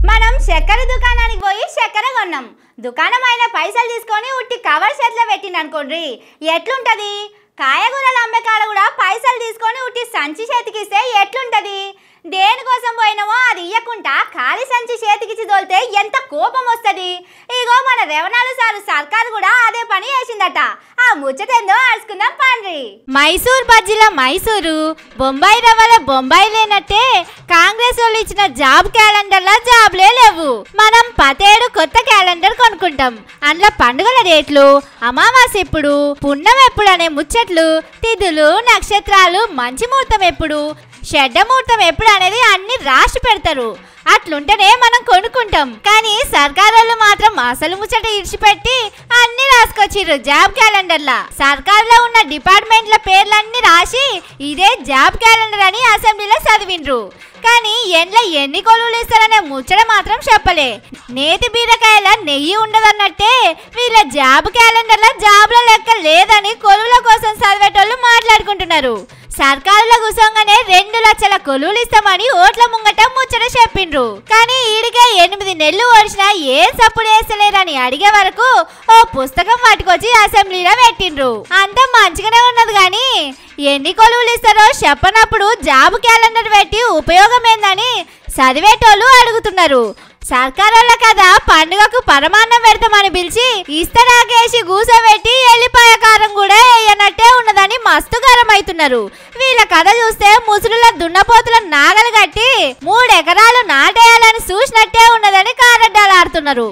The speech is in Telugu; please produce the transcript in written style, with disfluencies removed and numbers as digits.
మనం చక్కెర దుకాణానికి పోయి చక్కెర కొన్నాం. దుకాణం ఆయన పైసలు తీసుకొని ఉట్టి కవర్ చేతిలో పెట్టిండనుకోండి, ఎట్లుంటది? కాయగూరల అమ్మకాడ కూడా పైసలు తీసుకొని ఉట్టి సంచి చేతికిస్తే ఎట్లుంటది? దేనికోసం పోయినామో అది ఇయ్యకుండా ఖాళీ సంచి చేతికిచ్చి తోలితే ఎంత కోపం వస్తుంది. ఇగో మన రెవనాలు సారు సర్కారు కూడా అదే పని చేసిందట. ఆ ముచ్చటేందో అరుచుకుందాం పండ్రి. మైసూర్ బజ్జీల మైసూరు, బొంబాయి రవ్వల బొంబాయి లేనట్టే కాంగ్రెస్ వాళ్ళు ఇచ్చిన జాబ్ క్యాలెండర్ల జాబ్లే లేవు. మనం పతేడు కొత్త క్యాలెండర్ కొనుక్కుంటాం. అందులో పండుగల డేట్లు, అమావాస్య ఎప్పుడు, పుణ్యం ఎప్పుడు అనే ముచ్చట్లు, తిథులు, నక్షత్రాలు, మంచి ముహూర్తం ఎప్పుడు, చెడ్డ ముహూర్తం ఎప్పుడు అనేది అన్ని రాసి పెడతారు. అట్లుంటేనే మనం కొనుక్కుంటాం. కానీ సర్కారు మాత్రం అసలు ముచ్చట ఇడిచిపెట్టి అన్ని రాసుకొచ్చిర్రు జాబ్ క్యాలెండర్లా. సర్కారులో ఉన్న డిపార్ట్మెంట్ల పేర్లన్నీ రాసి ఇదే జాబ్ క్యాలెండర్ అని అసెంబ్లీలో చదివిండ్రు. కానీ ఎండ్ల ఎన్ని కొలువులు ఇస్తారనే ముచ్చట మాత్రం చెప్పలే. నేతి బీరకాయల నెయ్యి ఉండదన్నట్టే వీళ్ళ జాబ్ క్యాలెండర్ల జాబ్ల లెక్క లేదని కొలువుల కోసం చదివేటోళ్ళు మాట్లాడుకుంటున్నారు. సర్కారులో కూసంగానే 2 లక్షల కొలువులు ఇస్తామని ఓట్ల ముంగట ముచ్చట చెప్పిండ్రు. కానీ ఈడికే 8 నెలలు ఓడిచినా ఏం సప్పుడు చేస్తలేరని అడిగే వరకు ఓ పుస్తకం పట్టుకొచ్చి అసెంబ్లీలో పెట్టిండ్రు. అంతా మంచిగానే ఉన్నది కానీ ఎన్ని కొలువులు ఇస్తారో చెప్పనప్పుడు జాబ్ క్యాలెండర్ పెట్టి ఉపయోగం ఏందని చదివేటోళ్ళు అడుగుతున్నారు. సర్కారోళ్ళ కదా పండుగకు పరమాన్నం పెడతామని పిలిచి ఇస్తరాకేసి కూసబెట్టి ఎల్లిపాయ కారం కూడా వేయనట్టే ఉన్నదని మస్తు గరం అవుతున్నారు. వీళ్ళ కథ చూస్తే ముసులుల దున్నపోతుల నాగలు కట్టి 3 ఎకరాలు నాటేయాలని చూసినట్టే ఉన్నదని కారడ్డాలు ఆడుతున్నారు.